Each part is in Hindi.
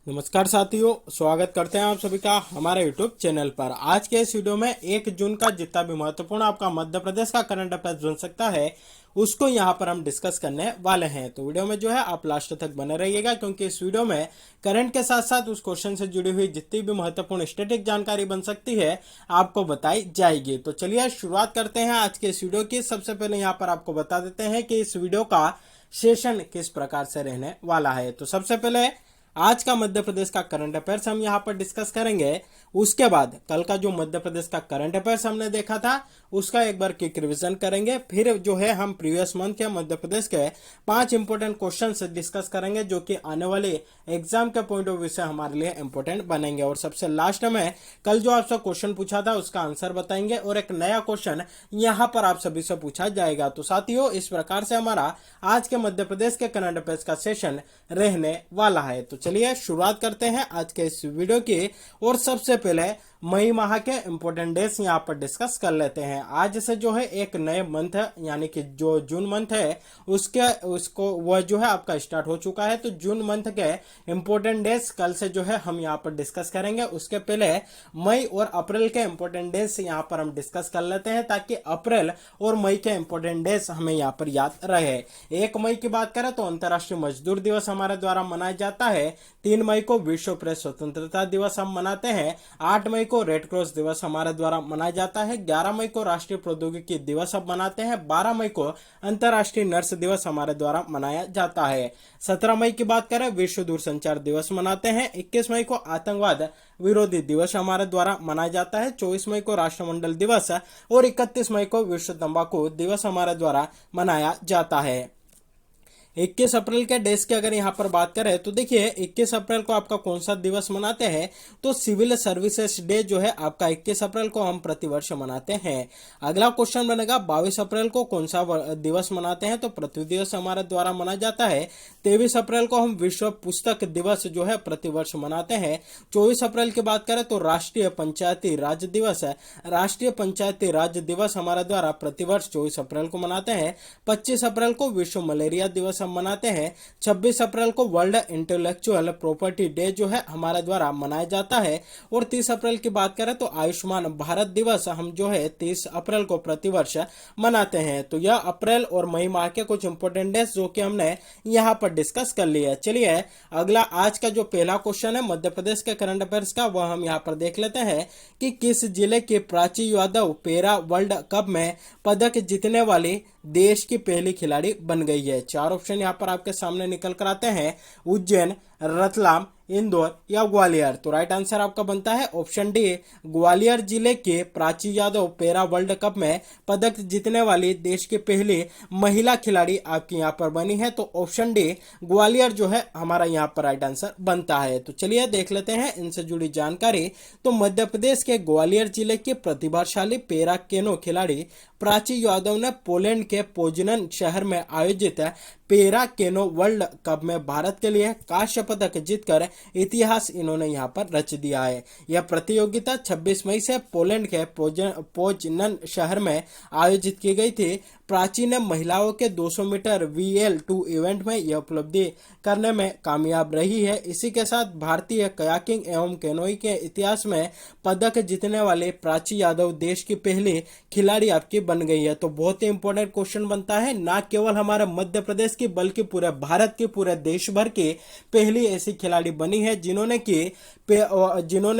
नमस्कार साथियों, स्वागत करते हैं आप सभी का हमारे YouTube चैनल पर। आज के इस वीडियो में 1 जून का जितना भी महत्वपूर्ण आपका मध्य प्रदेश का करंट अफेयर्स बन सकता है उसको यहाँ पर हम डिस्कस करने वाले हैं। तो वीडियो में जो है आप लास्ट तक बने रहिएगा, क्योंकि इस वीडियो में करंट के साथ साथ उस क्वेश्चन से जुड़ी हुई जितनी भी महत्वपूर्ण स्टैटिक जानकारी बन सकती है आपको बताई जाएगी। तो चलिए शुरुआत करते हैं आज के इस वीडियो की। सबसे पहले यहाँ पर आपको बता देते हैं कि इस वीडियो का सेशन किस प्रकार से रहने वाला है। तो सबसे पहले आज का मध्य प्रदेश का करंट अफेयर्स हम यहाँ पर डिस्कस करेंगे। उसके बाद कल का जो मध्य प्रदेश का करंट अफेयर्स हमने देखा था उसका एक बार क्विक रिवीजन करेंगे। फिर जो है हम प्रीवियस मंथ के मध्य प्रदेश के 5 इंपोर्टेंट क्वेश्चंस डिस्कस करेंगे, जो कि आने वाले एग्जाम के पॉइंट ऑफ व्यू से हमारे लिए इंपोर्टेंट बनेंगे। और सबसे लास्ट में कल जो आपसे क्वेश्चन पूछा था उसका आंसर बताएंगे और एक नया क्वेश्चन यहाँ पर आप सभी से पूछा जाएगा। तो साथियों, इस प्रकार से हमारा आज के मध्य प्रदेश के करंट अफेयर्स का सेशन रहने वाला है। तो चलिए शुरुआत करते हैं आज के इस वीडियो की। और सबसे पहले मई माह के इंपोर्टेंट डेज यहाँ पर डिस्कस कर लेते हैं। आज से जो है एक नए मंथ है, यानी कि जो जून मंथ है उसको वह जो है आपका स्टार्ट हो चुका है। तो जून मंथ के इंपोर्टेंट डेज कल से जो है हम यहाँ पर डिस्कस करेंगे। उसके पहले मई और अप्रैल के इंपोर्टेंट डेज यहाँ पर हम डिस्कस कर लेते हैं, ताकि अप्रैल और मई के इंपोर्टेंट डेज हमें यहाँ पर याद रहे। 1 मई की बात करें तो अंतर्राष्ट्रीय मजदूर दिवस हमारे द्वारा मनाया जाता है। 3 मई को विश्व प्रेस स्वतंत्रता दिवस हम मनाते हैं। 8 मई को रेड क्रॉस दिवस हमारे द्वारा मनाया जाता है। 11 मई को राष्ट्रीय प्रौद्योगिकी दिवस हम मनाते हैं। 12 मई को अंतर्राष्ट्रीय नर्स दिवस हमारे द्वारा मनाया जाता है। 17 मई की बात करें विश्व दूरसंचार दिवस मनाते हैं। 21 मई को आतंकवाद विरोधी दिवस हमारे द्वारा मनाया जाता है। 24 मई को राष्ट्रमंडल दिवस और 31 मई को विश्व तंबाकू दिवस हमारे द्वारा मनाया जाता है। 21 अप्रैल के डेज की अगर यहाँ पर बात करें तो देखिए 21 अप्रैल को आपका कौन सा दिवस मनाते हैं, तो सिविल सर्विसेज डे जो है आपका 21 अप्रैल को हम प्रतिवर्ष मनाते हैं। अगला क्वेश्चन बनेगा 22 अप्रैल को कौन सा दिवस मनाते हैं, तो पृथ्वी दिवस हमारे द्वारा मनाया जाता है। 23 अप्रैल को हम विश्व पुस्तक दिवस जो है प्रतिवर्ष मनाते हैं। 24 अप्रैल की बात करें तो राष्ट्रीय पंचायती राज दिवस है। राष्ट्रीय पंचायती राज दिवस हमारे द्वारा प्रतिवर्ष 24 अप्रैल को मनाते हैं। 25 अप्रैल को विश्व मलेरिया दिवस मनाते हैं। 26 अप्रैल को वर्ल्ड इंटेलेक्चुअल प्रॉपर्टी डे जो है हमारे द्वारा मनाया जाता है। और 30 अप्रैल की बात करें तो आयुष्मान भारत दिवस हम जो है 30 अप्रैल को प्रतिवर्ष मनाते हैं। तो यह अप्रैल और मई माह के कुछ इंपोर्टेंट डेज जो कि हमने यहाँ पर डिस्कस कर लिया है। चलिए अगला आज का जो पहला क्वेश्चन है मध्य प्रदेश के करंट अफेयर्स का, वह हम यहाँ पर देख लेते हैं कि किस जिले के Prachi Yadav para world cup में पदक जीतने वाली देश की पहली खिलाड़ी बन गई है। 4 ऑप्शन यहाँ पर आपके सामने निकल कर आते हैं, उज्जैन, रतलाम, इंदौर या ग्वालियर। तो राइट आंसर आपका बनता है ऑप्शन डी, ग्वालियर जिले के Prachi Yadav para world cup में पदक जीतने वाली देश की पहली महिला खिलाड़ी आपकी यहाँ पर बनी है। तो ऑप्शन डी ग्वालियर जो है हमारा यहाँ पर राइट आंसर बनता है। तो चलिए देख लेते हैं इनसे जुड़ी जानकारी। तो मध्य प्रदेश के ग्वालियर जिले के प्रतिभाशाली पैरा केनो खिलाड़ी प्राची यादव ने पोलैंड के पोजनन शहर में आयोजित पैरा केनो वर्ल्ड कप में भारत के लिए कांस्य पदक जीतकर इतिहास इन्होंने यहाँ पर रच दिया है। यह प्रतियोगिता 26 मई से पोलैंड के पोजनन शहर में आयोजित की गई थी। प्राची ने महिलाओं के 200 मीटर VL2 इवेंट में यह उपलब्धि करने में कामयाब रही है। इसी के साथ भारतीय कयाकिंग एवं कैनोई के इतिहास में पदक जीतने वाले प्राची यादव देश की पहली खिलाड़ी आपकी बन गई है। तो बहुत ही इंपॉर्टेंट क्वेश्चन बनता है, ना केवल हमारे मध्य प्रदेश की बल्कि पूरे भारत की, पूरे देश भर की पहली ऐसी खिलाड़ी बनी है जिन्होंने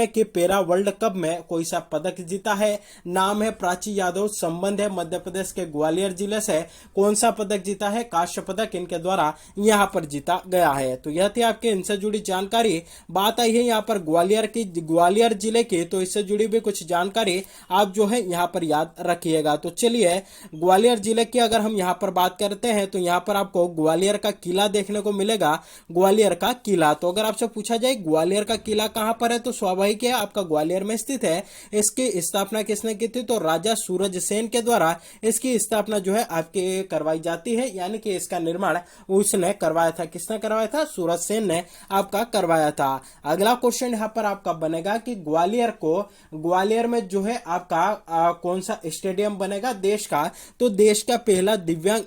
की पैरा वर्ल्ड कप में कोई सा पदक जीता है। नाम है प्राची यादव, संबंध है मध्य प्रदेश के ग्वालियर जिले से, कौन सा पदक जीता है, कांस्य पदक इनके द्वारा यहाँ पर जीता गया है। तो यह थी आपके इनसे जुड़ी जानकारी। बात आई है यहाँ पर ग्वालियर जिले की, तो इससे जुड़ी भी कुछ जानकारी आप जो है यहाँ पर याद रखिएगा। तो चलिए ग्वालियर जिले की अगर हम यहाँ पर बात करते हैं तो यहाँ पर आपको ग्वालियर का किला देखने को मिलेगा। ग्वालियर का किला, तो अगर आपसे पूछा जाए ग्वालियर का किला कहाँ पर है, तो स्वाभाविक है आपका ग्वालियर में स्थित है। इसकी स्थापना किसने की थी, तो राजा सूरज सेन के द्वारा इसकी स्थापना जो है आपके करवाई जाती है, यानी कि इसका निर्माण उसने करवाया था। किसने करवाया था? सूरज सेन ने आपका करवाया था। अगला क्वेश्चन यहाँ पर आपका बनेगा कि ग्वालियर में जो है आपका कौन सा स्टेडियम बनेगा देश का? तो देश का पहला दिव्यांग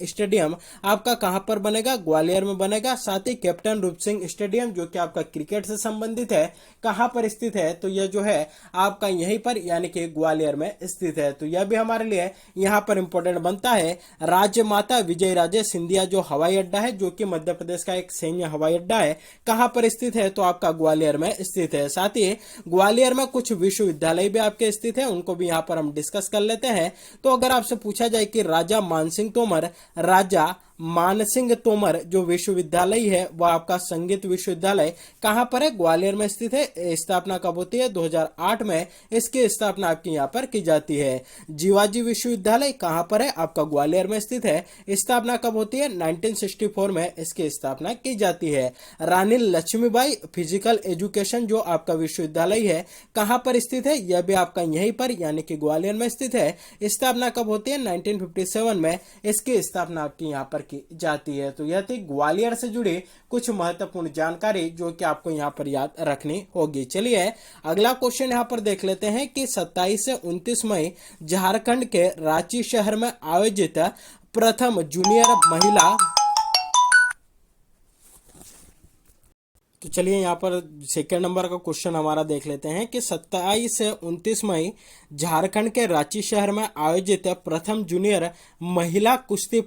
स्टेडियम आपका कहां पर बनेगा? ग्वालियर में बनेगा। साथ ही कैप्टन रूप सिंह स्टेडियम जो कि आपका क्रिकेट से संबंधित है, कहां पर स्थित है? तो यह जो है आपका यहीं पर यानी कि ग्वालियर में स्थित है। तो यह भी हमारे लिए यहां पर इंपॉर्टेंट बनता है। राजमाता विजयराजे सिंधिया जो हवाई अड्डा है, जो कि मध्य प्रदेश का एक सैन्य हवाई अड्डा है, कहां पर स्थित है? तो आपका ग्वालियर में स्थित है। साथ ही ग्वालियर में कुछ विश्वविद्यालय भी आपके स्थित है, उनको भी यहां पर हम डिस्कस कर लेते हैं। तो अगर आपसे पूछा जाए कि राजा मानसिंह तोमर जो विश्वविद्यालय है वह आपका संगीत विश्वविद्यालय कहां पर है? ग्वालियर में स्थित है। स्थापना कब होती है? 2008 में इसकी स्थापना आपकी यहां पर की जाती है। जीवाजी विश्वविद्यालय कहां पर है? आपका ग्वालियर में स्थित है। स्थापना कब होती है? 1964 में इसकी स्थापना की जाती है। रानी लक्ष्मीबाई फिजिकल एजुकेशन जो आपका विश्वविद्यालय है, कहां पर स्थित है? यह भी आपका यहीं पर यानी कि ग्वालियर में स्थित है। स्थापना कब होती है? 1957 में इसकी स्थापना आपकी यहां पर की जाती है। तो यह थी ग्वालियर से जुड़ी कुछ महत्वपूर्ण जानकारी जो कि आपको यहां पर याद रखनी होगी। चलिए अगला क्वेश्चन यहां पर देख लेते हैं कि 27 से 29 मई झारखंड के रांची शहर में आयोजित प्रथम जूनियर महिला, तो चलिए यहाँ पर सेकेंड नंबर का क्वेश्चन हमारा देख लेते हैं कि 27 से 29 मई झारखंड के रांची शहर में आयोजित प्रथम जूनियर महिला कुश्ती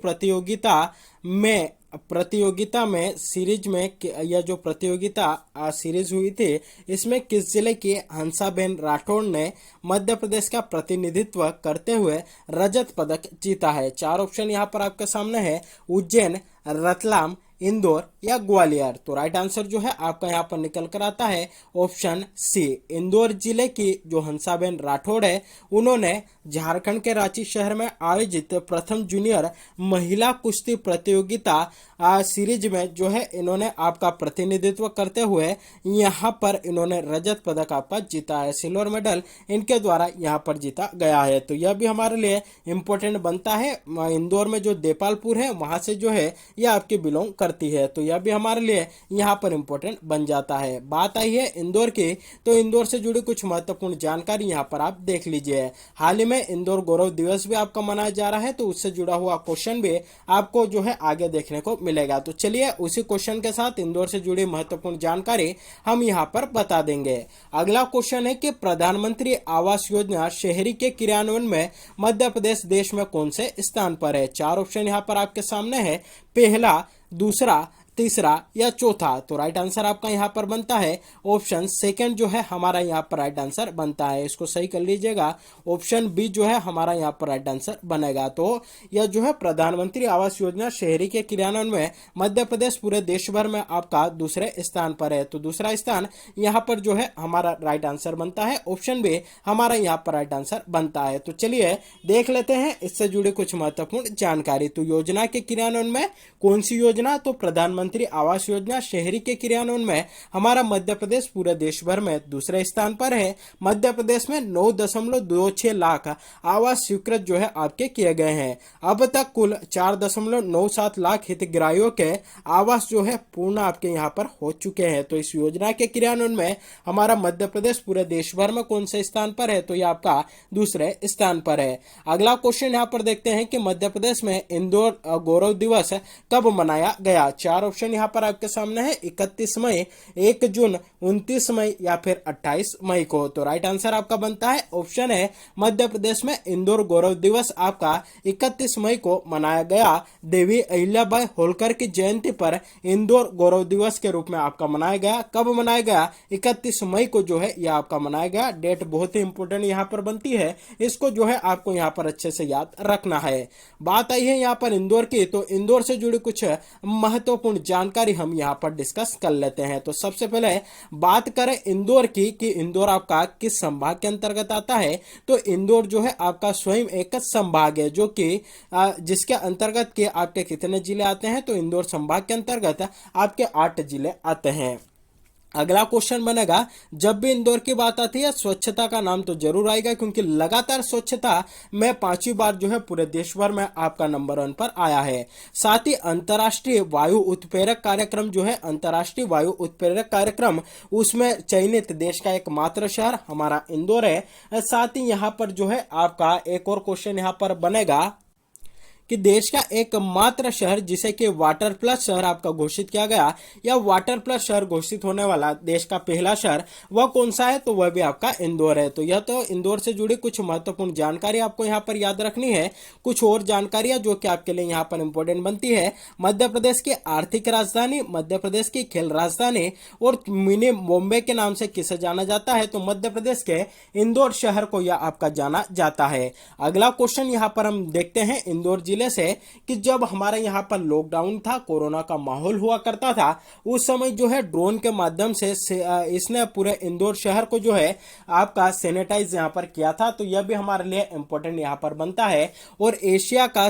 प्रतियोगिता में सीरीज में यह जो प्रतियोगिता सीरीज हुई थी, इसमें किस जिले की हंसाबेन राठौड़ ने मध्य प्रदेश का प्रतिनिधित्व करते हुए रजत पदक जीता है? 4 ऑप्शन यहाँ पर आपके सामने है, उज्जैन, रतलाम, इंदौर या ग्वालियर। तो राइट आंसर जो है आपका यहाँ पर निकल कर आता है ऑप्शन सी। इंदौर जिले की जो हंसाबेन राठौड़ है, उन्होंने झारखंड के रांची शहर में आयोजित प्रथम जूनियर महिला कुश्ती प्रतियोगिता सीरीज में जो है इन्होंने आपका प्रतिनिधित्व करते हुए यहाँ पर इन्होंने रजत पदक आपका जीता है। सिल्वर मेडल इनके द्वारा यहाँ पर जीता गया है। तो यह भी हमारे लिए इम्पोर्टेंट बनता है। इंदौर में जो देपालपुर है वहां से जो है यह आपके बिलोंग करती है, तो यह भी हमारे लिए यहाँ पर इम्पोर्टेंट बन जाता है। बात आई है इंदौर की, तो इंदौर से जुड़ी कुछ महत्वपूर्ण जानकारी यहाँ पर आप देख लीजिए। हाल ही में इंदौर गौरव दिवस भी आपका मनाया जा रहा है, तो उससे जुड़ा हुआ क्वेश्चन भी आपको जो है आगे देखने को मिलेगा। तो चलिए उसी क्वेश्चन के साथ इंदौर से जुड़ी महत्वपूर्ण जानकारी हम यहाँ पर बता देंगे। अगला क्वेश्चन है कि प्रधानमंत्री आवास योजना शहरी के क्रियान्वयन में मध्य प्रदेश देश में कौन से स्थान पर है? 4 ऑप्शन यहाँ पर आपके सामने है, पहला, दूसरा, तीसरा या चौथा। तो राइट आंसर आपका यहाँ पर बनता है ऑप्शन सेकंड जो है हमारा यहाँ पर राइट आंसर बनता है। इसको सही कर लीजिएगा, ऑप्शन बी जो है हमारा यहाँ पर राइट आंसर बनेगा। तो यह जो है प्रधानमंत्री आवास योजना शहरी के क्रियान्वयन में मध्य प्रदेश पूरे देश भर में आपका दूसरे स्थान पर है। तो दूसरा स्थान यहाँ पर जो है हमारा राइट आंसर बनता है, ऑप्शन बी हमारा यहाँ पर राइट आंसर बनता है। तो चलिए देख लेते हैं इससे जुड़ी कुछ महत्वपूर्ण जानकारी। तो योजना के क्रियान्वयन में कौन सी योजना? तो प्रधानमंत्री आवास योजना शहरी के क्रियान्वयन में हमारा मध्य प्रदेश पूरे देश भर में दूसरे स्थान पर है। मध्य प्रदेश में 9.26 लाख आवास स्वीकृत जो है आपके किए गए हैं। अब तक कुल 4.97 लाख हितग्राहियों के आवास जो है पूर्ण आपके यहाँ पर हो चुके हैं। तो इस योजना के क्रियान्वयन में हमारा मध्य प्रदेश पूरे देश भर में कौन से स्थान पर है? तो यह आपका दूसरे स्थान पर है। अगला क्वेश्चन यहाँ पर देखते हैं कि मध्य प्रदेश में इंदौर गौरव दिवस कब मनाया गया? 4 ऑप्शन यहाँ पर आपके सामने है, 31 मई, 1 जून, 29 मई या फिर 28 मई को। तो राइट आंसर आपका बनता है ऑप्शन है, मध्य प्रदेश में इंदौर गौरव दिवस आपका 31 मई को मनाया गया। देवी अहिल्याबाई होलकर की जयंती पर इंदौर गौरव दिवस के रूप में आपका मनाया गया। कब मनाया गया? 31 मई को जो है यह आपका मनाया गया। डेट बहुत ही इंपोर्टेंट यहाँ पर बनती है, इसको जो है आपको यहाँ पर अच्छे से याद रखना है। बात आई है यहाँ पर इंदौर की, तो इंदौर से जुड़ी कुछ महत्वपूर्ण जानकारी हम यहाँ पर डिस्कस कर लेते हैं। तो सबसे पहले बात करें इंदौर की कि इंदौर आपका किस संभाग के अंतर्गत आता है? तो इंदौर जो है आपका स्वयं एक संभाग है, जो कि जिसके अंतर्गत के आपके कितने जिले आते हैं? तो इंदौर संभाग के अंतर्गत आपके 8 जिले आते हैं। अगला क्वेश्चन बनेगा, जब भी इंदौर की बात आती है स्वच्छता का नाम तो जरूर आएगा, क्योंकि लगातार स्वच्छता में 5वीं बार जो है पूरे देश भर में आपका नंबर 1 पर आया है। साथ ही अंतर्राष्ट्रीय वायु उत्प्रेरक कार्यक्रम जो है, अंतर्राष्ट्रीय वायु उत्प्रेरक कार्यक्रम, उसमें चयनित देश का एकमात्र शहर हमारा इंदौर है। साथ ही यहाँ पर जो है आपका एक और क्वेश्चन यहाँ पर बनेगा कि देश का एकमात्र शहर जिसे कि वाटर प्लस शहर आपका घोषित किया गया, या वाटर प्लस शहर घोषित होने वाला देश का पहला शहर वह कौन सा है, तो वह भी आपका इंदौर है। तो यह तो इंदौर से जुड़ी कुछ महत्वपूर्ण जानकारी आपको यहाँ पर याद रखनी है। कुछ और जानकारियां जो कि आपके लिए यहाँ पर इंपॉर्टेंट बनती है, मध्य प्रदेश की आर्थिक राजधानी, मध्य प्रदेश की खेल राजधानी और मिनी बॉम्बे के नाम से किसे जाना जाता है, तो मध्य प्रदेश के इंदौर शहर को यह आपका जाना जाता है। अगला क्वेश्चन यहाँ पर हम देखते हैं इंदौर जिले से, कि जब हमारे यहाँ पर लॉकडाउन था, कोरोना का माहौल हुआ करता था, उस समय जो है ड्रोन के माध्यम से इसने पूरे इंदौर शहर को जो है आपका सैनिटाइज यहाँ पर किया था। तो यह भी हमारे लिए इंपॉर्टेंट यहाँ पर बनता है। और एशिया का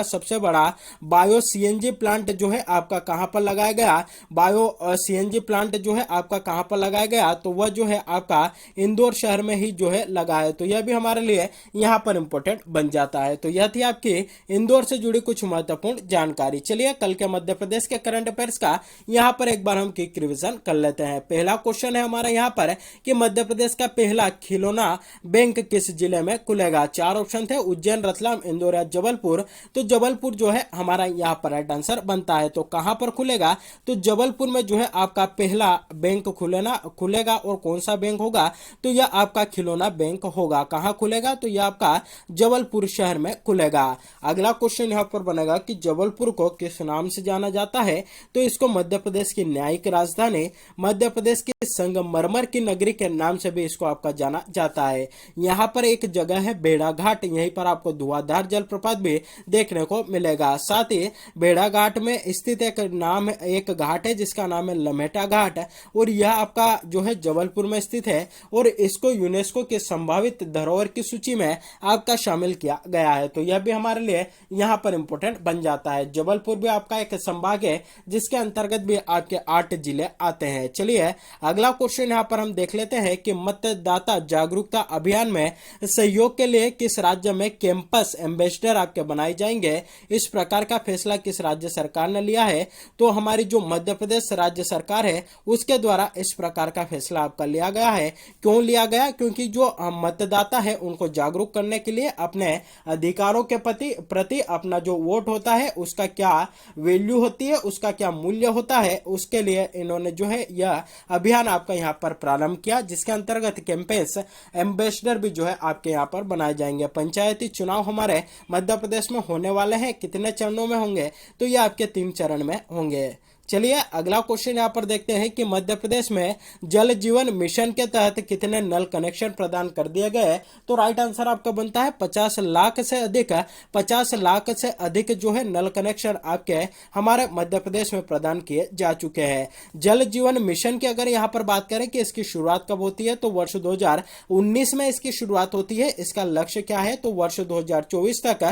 सबसे बड़ा बायो सीएनजी प्लांट जो है आपका कहां पर लगाया गया, बायो सीएनजी प्लांट जो है आपका कहां पर लगाया गया, तो वह जो है आपका इंदौर शहर में ही जो है लगा है। तो यह भी हमारे लिए यहाँ पर इंपॉर्टेंट बन जाता है। तो यह थी आपकी इंदौर से जुड़ी कुछ महत्वपूर्ण जानकारी। चलिए कल के मध्य प्रदेश के करंट अफेयर्स का यहाँ पर एक बार हम क्विक रिवीजन कर लेते हैं। पहला क्वेश्चन है हमारा यहाँ पर कि मध्य प्रदेश का पहला खिलौना बैंक किस जिले में खुलेगा। 4 ऑप्शन थे, उज्जैन, रतलाम, इंदौर या जबलपुर। तो जबलपुर जो है हमारा यहाँ पर राइट आंसर बनता है। तो कहां पर खुलेगा, तो जबलपुर में जो है आपका पहला बैंक खुलेगा। और कौन सा बैंक होगा, तो यह आपका खिलौना बैंक होगा। कहां खुलेगा, तो यह आपका जबलपुर शहर में खुलेगा। अगला क्वेश्चन यहाँ पर बनेगा कि जबलपुर को किस नाम से जाना जाता है, तो इसको मध्य प्रदेश की न्यायिक राजधानी, मध्य प्रदेश की संगमरमर की नगरी के नाम से भी इसको आपका जाना जाता है। यहाँ पर एक जगह है बेड़ा घाट, यहीं पर आपको धुआंधार जलप्रपात भी देखने को मिलेगा। साथ ही बेड़ा घाट में स्थित एक घाट है जिसका नाम है लमेटा घाट, और यह आपका जो है जबलपुर में स्थित है। और इसको यूनेस्को के संभावित धरोहर की सूची में आपका शामिल किया गया है। तो यह भी हमारे लिए यहाँ पर इंपॉर्टेंट बन जाता है। जबलपुर भी आपका एक संभाग है जिसके अंतर्गत भी आपके 8 जिले आते हैं। चलिए अगला क्वेश्चन यहाँ पर हम देख लेते हैं कि मतदाता जागरूकता अभियान में सहयोग के लिए किस राज्य में कैंपस एम्बेसडर आपके बनाए जाएंगे। इस प्रकार का फैसला किस राज्य सरकार ने लिया है, तो हमारी जो मध्य प्रदेश राज्य सरकार है उसके द्वारा इस प्रकार का फैसला आपका लिया गया है। क्यों लिया गया, क्योंकि जो मतदाता है उनको जागरूक करने के लिए अपने अधिकारों के प्रति अपना जो वोट होता है उसका क्या वैल्यू होती है, उसका क्या मूल्य होता है, उसके लिए इन्होंने जो है यह अभियान आपका यहाँ पर प्रारंभ किया, जिसके अंतर्गत कैंपेस एम्बेसडर भी जो है आपके यहाँ पर बनाए जाएंगे। पंचायती चुनाव हमारे मध्य प्रदेश में होने वाले हैं, कितने चरणों में होंगे, तो ये आपके 3 चरण में होंगे। चलिए अगला क्वेश्चन यहाँ पर देखते हैं कि मध्य प्रदेश में जल जीवन मिशन के तहत कितने नल कनेक्शन प्रदान कर दिए गए। तो राइट आंसर आपका बनता है 50 लाख से अधिक। 50 लाख से अधिक जो है नल कनेक्शन आपके हमारे मध्य प्रदेश में प्रदान किए जा चुके हैं। जल जीवन मिशन की अगर यहाँ पर बात करें कि इसकी शुरुआत कब होती है, तो वर्ष 2019 में इसकी शुरुआत होती है। इसका लक्ष्य क्या है, तो वर्ष 2024 तक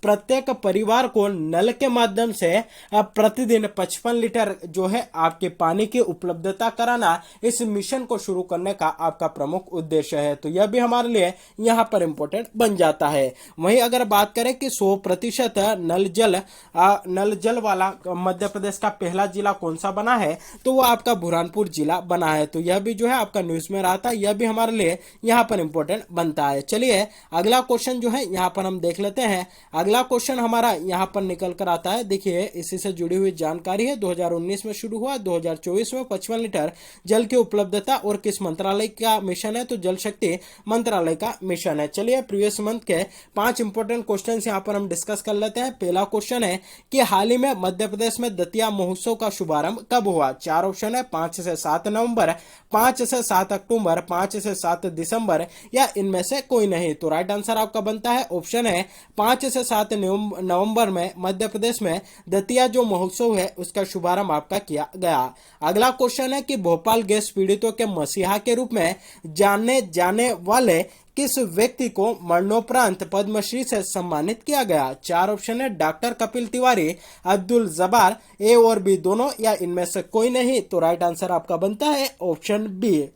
प्रत्येक परिवार को नल के माध्यम से प्रतिदिन 55 लीटर जो है आपके पानी की उपलब्धता कराना इस मिशन को शुरू करने का आपका प्रमुख उद्देश्य है। तो यह भी हमारे लिए यहाँ पर इंपॉर्टेंट बन जाता है। वहीं अगर बात करें कि 100% नल जल वाला मध्य प्रदेश का पहला जिला कौन सा बना है, तो वो आपका बुरहानपुर जिला बना है। तो यह भी जो है आपका न्यूज में रहा था, यह भी हमारे लिए यहाँ पर इंपॉर्टेंट बनता है। चलिए अगला क्वेश्चन जो है यहाँ पर हम देख लेते हैं। अगला क्वेश्चन हमारा यहाँ पर निकल कर आता है, देखिए इसी से जुड़ी हुई जानकारी है। 2019 में शुरू हुआ, 2024 में 55 लीटर जल की उपलब्धता और किस मंत्रालय का मिशन है, तो जल शक्ति मंत्रालय का मिशन है। चलिए प्रीवियस मंथ के 5 इंपॉर्टेंट क्वेश्चन यहाँ पर हम डिस्कस कर लेते हैं। पहला क्वेश्चन है कि हाल ही में मध्य प्रदेश में दतिया महोत्सव का शुभारंभ कब हुआ। 4 ऑप्शन है, 5 से 7 नवंबर, 5 से 7 अक्टूबर, 5 से 7 दिसंबर या इनमें से कोई नहीं। तो राइट आंसर आपका बनता है ऑप्शन है 5 से 7 नवंबर में मध्य प्रदेश में दतिया जो महोत्सव है उसका शुभारंभ शुभारंभ आपका किया गया। अगला क्वेश्चन है कि भोपाल गैस पीड़ितों के मसीहा के रूप में जाने जाने वाले किस व्यक्ति को मरणोपरांत पद्मश्री से सम्मानित किया गया। चार ऑप्शन है, डॉक्टर कपिल तिवारी, अब्दुल जब्बार, ए और बी दोनों, या इनमें से कोई नहीं। तो राइट आंसर आपका बनता है ऑप्शन बी,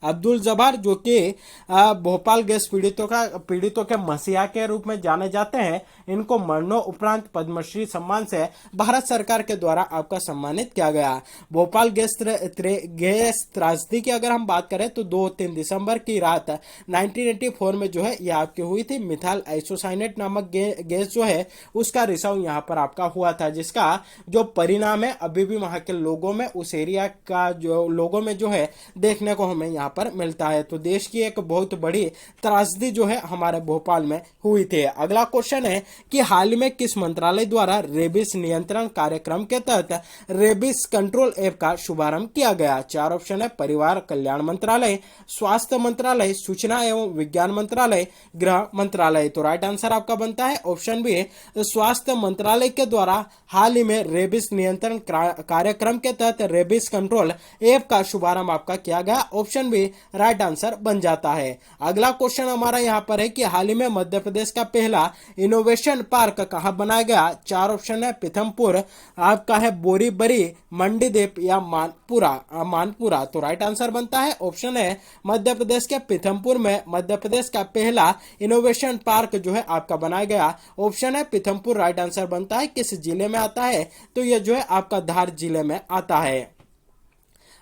अब्दुल जब्बार, जो कि भोपाल गैस पीड़ितों के मसीहा के रूप में जाने जाते हैं। इनको मरणों उपरांत पद्मश्री सम्मान से भारत सरकार के द्वारा आपका सम्मानित किया गया। भोपाल गैस त्रासदी की अगर हम बात करें तो 2-3 दिसंबर की रात 1984 में जो है ये आपकी हुई थी। मिथाइल आइसोसाइनेट नामक गैस जो है उसका रिसाव यहाँ पर आपका हुआ था, जिसका जो परिणाम है अभी भी वहां के लोगों में, उस एरिया का जो लोगों में जो है देखने को हमें यहाँ पर मिलता है। तो देश की एक बहुत बड़ी त्रासदी जो है हमारे भोपाल में हुई थी। अगला क्वेश्चन है कि हाल में किस मंत्रालय द्वारा रेबीज नियंत्रण कार्यक्रम के तहत रेबीज कंट्रोल ऐप का शुभारंभ किया गया। चार ऑप्शन है, परिवार कल्याण मंत्रालय, स्वास्थ्य मंत्रालय, सूचना एवं विज्ञान मंत्रालय, गृह मंत्रालय। तो राइट आंसर आपका बनता है ऑप्शन बी, स्वास्थ्य मंत्रालय के द्वारा हाल ही में रेबीज नियंत्रण कार्यक्रम के तहत रेबीज कंट्रोल ऐप का शुभारंभ आपका किया गया। ऑप्शन बी राइट आंसर बन जाता है। अगला क्वेश्चन हमारा यहाँ पर है कि हाल ही में मध्य प्रदेश का पहला इनोवेशन पार्क कहाँ बनाया गया। चार ऑप्शन है, पीथमपुर, आपका है बोरीबरी, मंडीदीप, या मानपुरा। तो राइट आंसर बनता है ऑप्शन है मध्य प्रदेश के पीथमपुर में मध्य प्रदेश का पहला इनोवेशन पार्क जो है आपका बनाया गया। ऑप्शन है पीथमपुर राइट आंसर बनता है। किस जिले में आता है, तो यह जो है आपका धार जिले में आता है।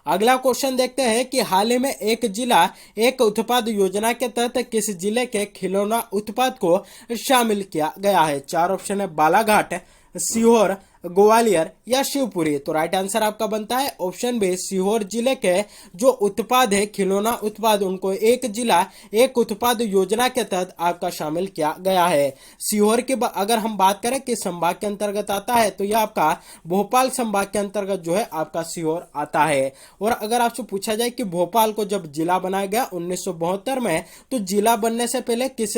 अगला क्वेश्चन देखते हैं कि हाल ही में एक जिला एक उत्पाद योजना के तहत किस जिले के खिलौना उत्पाद को शामिल किया गया है। चार ऑप्शन है, बालाघाट, सीहोर, ग्वालियर, या शिवपुरी। तो राइट आंसर आपका बनता है ऑप्शन बी, सीहोर जिले के जो उत्पाद है खिलौना उत्पाद, उनको एक जिला एक उत्पाद योजना के तहत आपका शामिल किया गया है। सीहोर की अगर हम बात करें कि संभाग के अंतर्गत आता है, तो यह आपका भोपाल संभाग के अंतर्गत जो है आपका सीहोर आता है। और अगर आपसे पूछा जाए कि भोपाल को जब जिला बनाया गया 1972 में, तो जिला बनने से पहले किस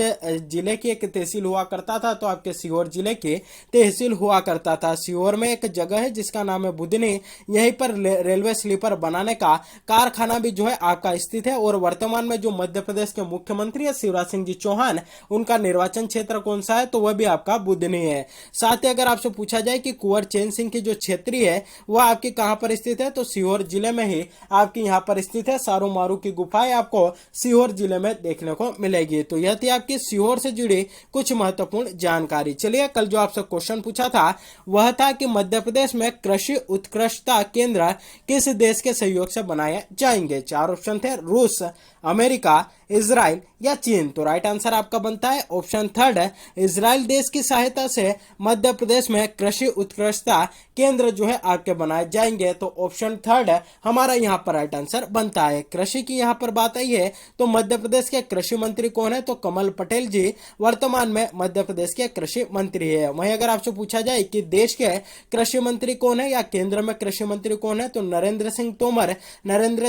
जिले की एक तहसील हुआ करता था, तो आपके सीहोर जिले की तहसील हुआ करता था। सीहोर में एक जगह है जिसका नाम है बुधनी, यहीं पर रेलवे स्लीपर बनाने का कारखाना भी जो है आपका स्थित है। और वर्तमान में जो मध्य प्रदेश के मुख्यमंत्री है शिवराज सिंह जी चौहान, उनका निर्वाचन क्षेत्र कौन सा है, तो वह भी आपका बुधनी है। साथ ही अगर आपसे पूछा जाए कि कुंवर चैन सिंह की जो क्षेत्री है वह आपकी कहां पर स्थित है, तो सीहोर जिले में ही आपकी यहां पर स्थित है। सारू मारू की गुफाएं आपको सीहोर जिले में देखने को मिलेगी। तो यह थी आपकी सीहोर से जुड़ी कुछ महत्वपूर्ण जानकारी। चलिए, कल जो आपसे क्वेश्चन पूछा था वह था कि मध्य प्रदेश में कृषि उत्कृष्टता केंद्र किस देश के सहयोग से बनाए जाएंगे। चार ऑप्शन थे, रूस, अमेरिका, इजराइल, या चीन। तो राइट आंसर आपका बनता है ऑप्शन थर्ड, इजराइल देश की सहायता से मध्य प्रदेश में कृषि उत्कृष्टता केंद्र जो है आपके बनाए जाएंगे। तो ऑप्शन थर्ड हमारा यहाँ पर राइट आंसर बनता है। कृषि की यहाँ पर बात आई है तो मध्य प्रदेश के कृषि मंत्री कौन है, तो कमल पटेल जी वर्तमान में मध्य प्रदेश के कृषि मंत्री है। वहीं अगर आपसे पूछा जाए कि देश के कृषि मंत्री कौन है या केंद्र में कृषि मंत्री कौन है, तो नरेंद्र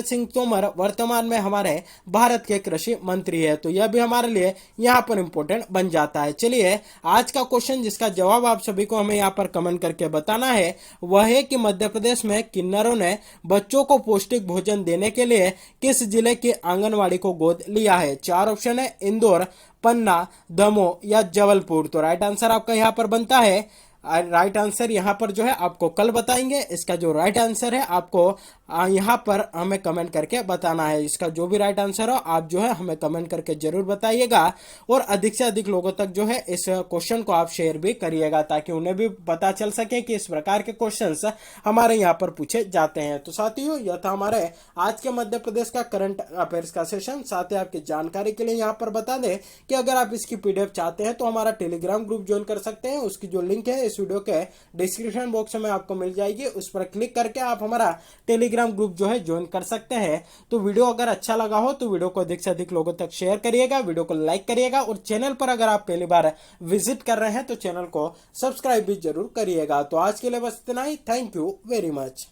सिंह तोमर वर्तमान में हमारे भारत के कृषि मंत्री है। तो यह भी हमारे लिए यहाँ पर इंपॉर्टेंट बन जाता है। चलिए, आज का क्वेश्चन जिसका जवाब आप सभी को हमें यहाँ पर कमेंट करके बताना है वह है कि मध्य प्रदेश में किन्नरों ने बच्चों को पौष्टिक भोजन देने के लिए किस जिले की आंगनवाड़ी को गोद लिया है। चार ऑप्शन है, इंदौर, पन्ना, दमोह, या जबलपुर। तो राइट आंसर आपका यहाँ पर बनता है, राइट आंसर यहाँ पर जो है आपको कल बताएंगे। इसका जो राइट आंसर है आपको यहाँ पर हमें कमेंट करके बताना है। इसका जो भी राइट आंसर हो आप जो है हमें कमेंट करके जरूर बताइएगा और अधिक से अधिक लोगों तक जो है इस क्वेश्चन को आप शेयर भी करिएगा ताकि उन्हें भी पता चल सके कि इस प्रकार के क्वेश्चंस हमारे यहाँ पर पूछे जाते हैं। तो साथियों, यह था हमारे आज के मध्य प्रदेश का करंट अफेयर्स का सेशन। साथ ही आपकी जानकारी के लिए यहाँ पर बता दें कि अगर आप इसकी PDF चाहते हैं तो हमारा टेलीग्राम ग्रुप ज्वाइन कर सकते हैं। उसकी जो लिंक है इस वीडियो के डिस्क्रिप्शन बॉक्स में आपको मिल जाएगी। उस पर क्लिक करके आप हमारा टेलीग्राम ग्रुप जो है ज्वाइन कर सकते हैं। तो वीडियो अगर अच्छा लगा हो तो वीडियो को अधिक से अधिक लोगों तक शेयर करिएगा, वीडियो को लाइक करिएगा और चैनल पर अगर आप पहली बार विजिट कर रहे हैं तो चैनल को सब्सक्राइब भी जरूर करिएगा। तो आज के लिए बस इतना ही। Thank you very much.